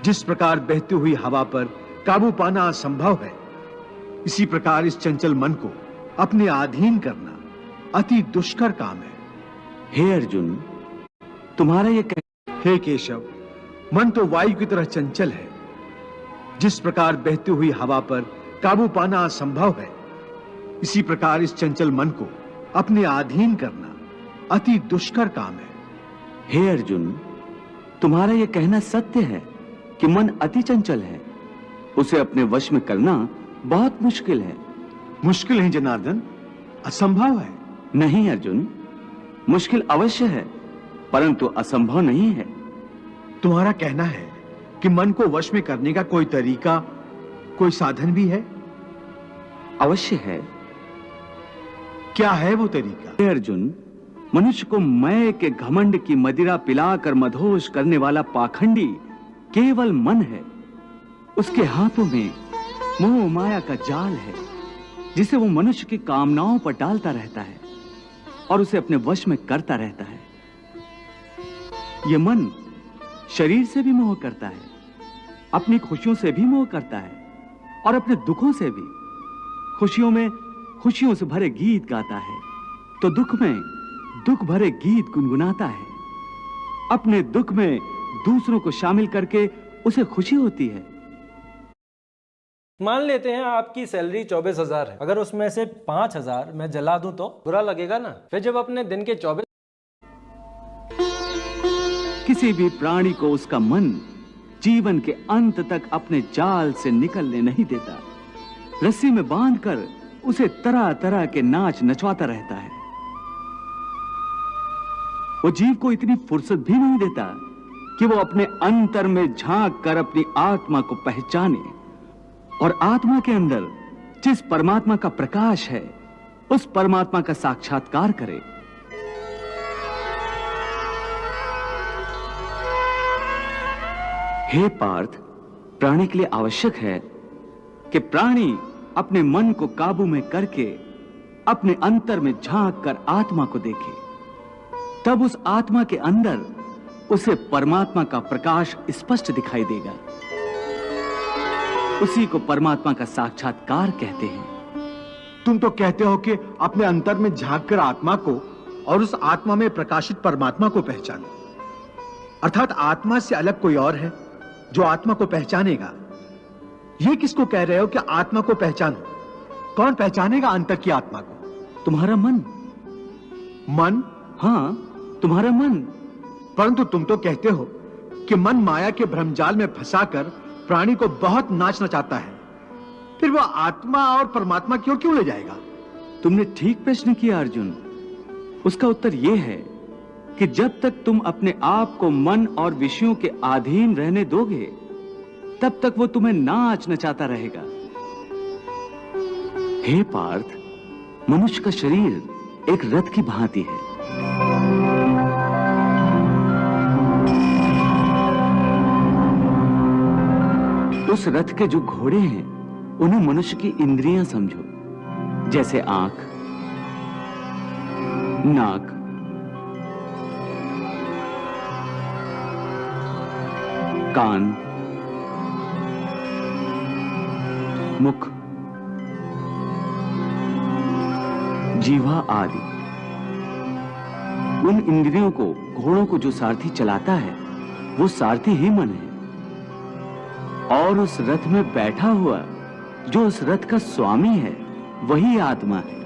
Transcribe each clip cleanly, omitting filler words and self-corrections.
जिस प्रकार बहती हुई हवा पर काबू पाना असंभव है, इसी प्रकार इस चंचल मन को अपने अधीन करना अति दुष्कर काम है। हे अर्जुन, तुम्हारा ये हे केशव, मन तो वायु की तरह चंचल है। जिस प्रकार बहती हुई हवा पर काबू पाना असंभव है, इसी प्रकार इस चंचल मन को अपने अधीन करना अति दुष्कर काम है। हे अर्जुन, तुम्हारा यह कहना सत्य है कि मन अति चंचल है। उसे अपने वश में करना बहुत मुश्किल है। मुश्किल है जनार्दन, असंभव है। नहीं अर्जुन, मुश्किल अवश्य है, परंतु असंभव नहीं है। तुम्हारा कहना है कि मन को वश में करने का कोई तरीका, कोई साधन भी है? अवश्य है। क्या है वो तरीका? हे अर्जुन, मनुष्य को मैं के घमंड की मदिरा पिलाकर मदहोश करने वाला पाखंडी केवल मन है। उसके हाथों में मोह माया का जाल है, जिसे वो मनुष्य की कामनाओं पर डालता रहता है और उसे अपने वश में करता रहता है। यह मन शरीर से भी मोह करता है, अपनी खुशियों से भी मोह करता है और अपने दुखों से भी। खुशियों में खुशियों से भरे गीत गाता है, तो दुख में दुख भरे गीत गुनगुनाता है। अपने दुख में दूसरों को शामिल करके उसे खुशी होती है। मान लेते हैं आपकी सैलरी 24,000 है। अगर उसमें से 5,000 मैं जला दूं तो बुरा लगेगा ना? फिर जब अपने दिन के 24 किसी भी प्राणी को उसका मन जीवन के अंत तक अपने जाल से निकलने नहीं देता। रस्सी में बांधकर उसे तरह तरह के नाच नचवाता रहता है। वो जीव को इतनी फुर्सत भी नहीं देता कि वो अपने अंतर में झांक कर अपनी आत्मा को पहचाने और आत्मा के अंदर जिस परमात्मा का प्रकाश है, उस परमात्मा का साक्षात्कार करे। हे पार्थ, प्राणी के लिए आवश्यक है कि प्राणी अपने मन को काबू में करके अपने अंतर में झांक कर आत्मा को देखे। तब उस आत्मा के अंदर उसे परमात्मा का प्रकाश स्पष्ट दिखाई देगा। उसी को परमात्मा का साक्षात्कार कहते हैं। तुम तो कहते हो कि अपने अंतर में झांक कर आत्मा को और उस आत्मा में प्रकाशित परमात्मा को पहचानो, अर्थात आत्मा से अलग कोई और है जो आत्मा को पहचानेगा। ये किसको कह रहे हो कि आत्मा को पहचानो? कौन पहचानेगा अंतर की आत्मा को? तुम्हारा मन। मन? हाँ, तुम्हारा मन। परंतु तुम तो कहते हो कि मन माया के भ्रमजाल में फंसाकर प्राणी को बहुत नाच नचाता है। फिर वो आत्मा और परमात्मा की ओर क्यों ले जाएगा? तुमने ठीक प्रश्न किया अर्जुन। उसका उत्तर यह है कि जब तक तुम अपने आप को मन और विषयों के अधीन रहने दोगे, तब तक वो तुम्हें नाच नचाता रहेगा। हे पार्थ, मनुष्य का शरीर एक रथ की भांति है। उस रथ के जो घोड़े हैं, उन्हें मनुष्य की इंद्रियां समझो, जैसे आंख, नाक, कान, मुख, जीवा आदि। उन इंद्रियों को, घोड़ों को जो सारथी चलाता है, वो सारथी ही मन है। और उस रथ में बैठा हुआ जो उस रथ का स्वामी है, वही आत्मा है।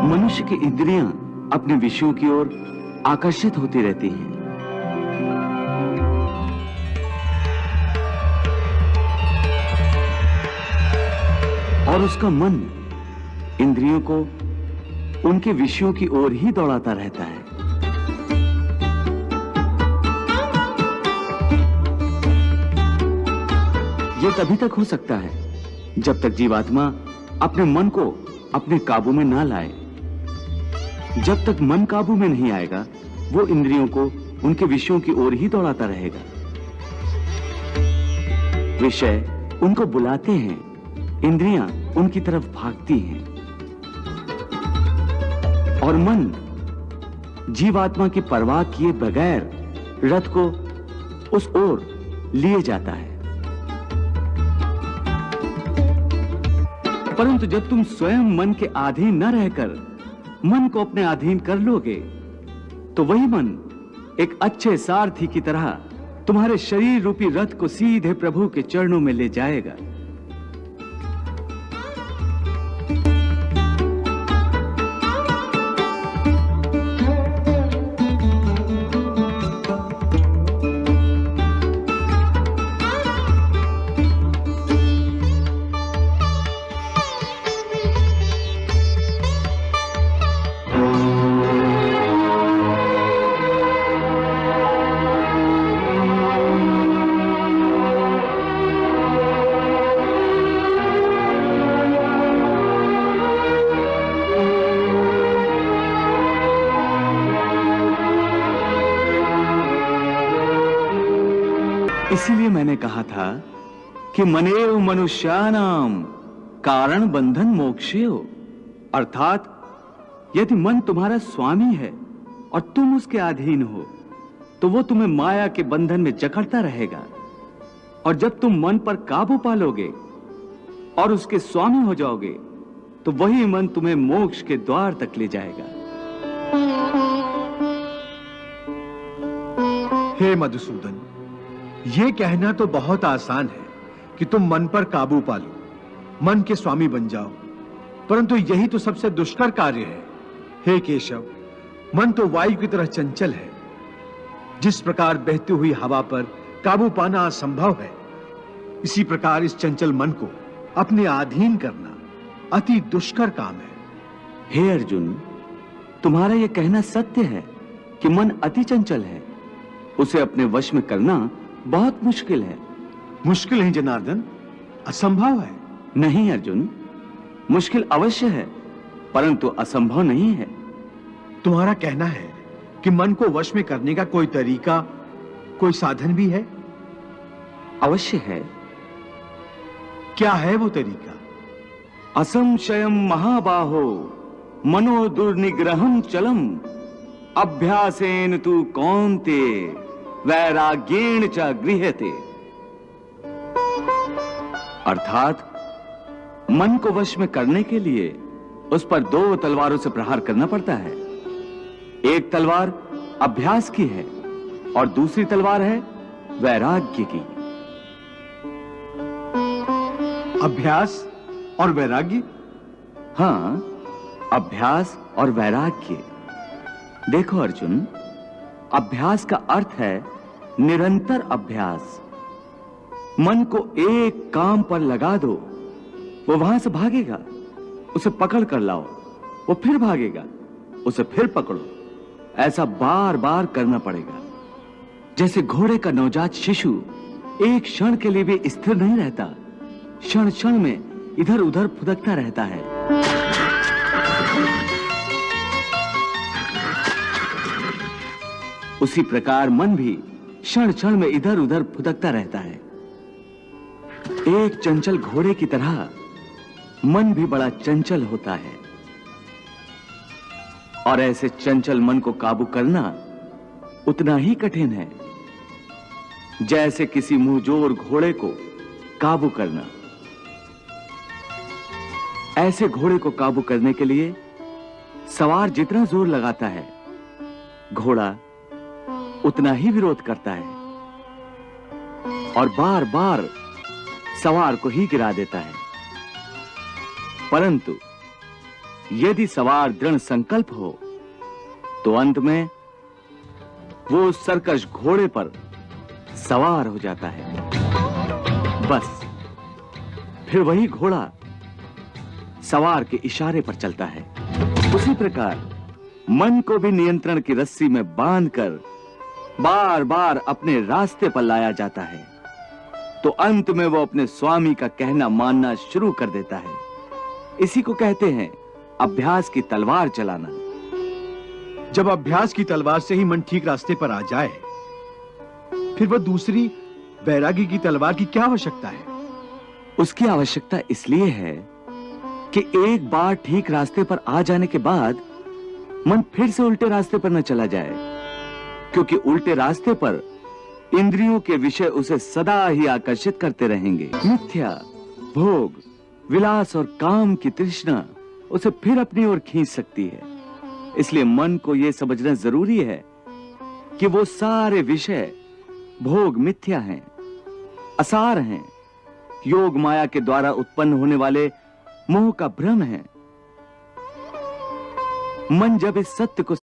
मनुष्य की इंद्रियां अपने विषयों की ओर आकर्षित होती रहती हैं। और उसका मन इंद्रियों को उनके विषयों की ओर ही दौड़ाता रहता है। यह तभी तक हो सकता है जब तक जीवात्मा अपने मन को अपने काबू में ना लाए। जब तक मन काबू में नहीं आएगा, वो इंद्रियों को उनके विषयों की ओर ही दौड़ाता रहेगा। विषय उनको बुलाते हैं, इंद्रियां उनकी तरफ भागती हैं और मन जीवात्मा की परवाह किए बगैर रथ को उस ओर लिए जाता है। परंतु जब तुम स्वयं मन के अधीन न रहकर मन को अपने अधीन कर लोगे, तो वही मन एक अच्छे सारथी की तरह तुम्हारे शरीर रूपी रथ को सीधे प्रभु के चरणों में ले जाएगा। इसीलिए मैंने कहा था कि मनेव मनुष्यानाम कारण बंधन मोक्षेय, अर्थात यदि मन तुम्हारा स्वामी है और तुम उसके अधीन हो, तो वो तुम्हें माया के बंधन में जकड़ता रहेगा, और जब तुम मन पर काबू पालोगे और उसके स्वामी हो जाओगे, तो वही मन तुम्हें मोक्ष के द्वार तक ले जाएगा। हे मधुसूदन, ये कहना तो बहुत आसान है कि तुम मन पर काबू पालो, मन के स्वामी बन जाओ, परंतु यही तो सबसे दुष्कर कार्य है। हे केशव, मन तो वायु की तरह चंचल है। जिस प्रकार बहती हुई हवा पर काबू पाना असंभव है, इसी प्रकार इस चंचल मन को अपने अधीन करना अति दुष्कर काम है। हे अर्जुन, तुम्हारा यह कहना सत्य है कि मन अति चंचल है। उसे अपने वश में करना बहुत मुश्किल है। मुश्किल है जनार्दन, असंभव है। नहीं अर्जुन, मुश्किल अवश्य है, परंतु असंभव नहीं है। तुम्हारा कहना है कि मन को वश में करने का कोई तरीका, कोई साधन भी है? अवश्य है। क्या है वो तरीका? असंशयम महाबाहो मनो दुर्निग्रहम चलम अभ्यासेन तु कौन्ते वैराग्येण च गृह्यते। अर्थात मन को वश में करने के लिए उस पर दो तलवारों से प्रहार करना पड़ता है। एक तलवार अभ्यास की है और दूसरी तलवार है वैराग्य की। अभ्यास और वैराग्य? हां, अभ्यास और वैराग्य। देखो अर्जुन, अभ्यास का अर्थ है निरंतर अभ्यास। मन को एक काम पर लगा दो, वो वहां से भागेगा, उसे पकड़ कर लाओ, वो फिर भागेगा, उसे फिर पकड़ो। ऐसा बार बार करना पड़ेगा। जैसे घोड़े का नवजात शिशु एक क्षण के लिए भी स्थिर नहीं रहता, क्षण क्षण में इधर उधर फुदकता रहता है। उसी प्रकार मन भी क्षण क्षण में इधर उधर फुदकता रहता है। एक चंचल घोड़े की तरह मन भी बड़ा चंचल होता है, और ऐसे चंचल मन को काबू करना उतना ही कठिन है जैसे किसी मुंहजोर घोड़े को काबू करना। ऐसे घोड़े को काबू करने के लिए सवार जितना जोर लगाता है, घोड़ा उतना ही विरोध करता है और बार बार सवार को ही गिरा देता है। परंतु यदि सवार दृढ़ संकल्प हो, तो अंत में वो सरकश घोड़े पर सवार हो जाता है। बस फिर वही घोड़ा सवार के इशारे पर चलता है। उसी प्रकार मन को भी नियंत्रण की रस्सी में बांधकर बार बार अपने रास्ते पर लाया जाता है, तो अंत में वो अपने स्वामी का कहना मानना शुरू कर देता है। इसी को कहते हैं अभ्यास की तलवार चलाना। जब अभ्यास की तलवार से ही मन ठीक रास्ते पर आ जाए, फिर वह दूसरी वैराग्य की तलवार की क्या आवश्यकता है? उसकी आवश्यकता इसलिए है कि एक बार ठीक रास्ते पर आ जाने के बाद मन फिर से उल्टे रास्ते पर न चला जाए, क्योंकि उल्टे रास्ते पर इंद्रियों के विषय उसे सदा ही आकर्षित करते रहेंगे। मिथ्या, भोग, विलास और काम की तृष्णा उसे फिर अपनी ओर खींच सकती है। इसलिए मन को यह समझना जरूरी है कि वो सारे विषय भोग मिथ्या हैं, असार हैं, योग माया के द्वारा उत्पन्न होने वाले मोह का भ्रम है। मन जब इस सत्य को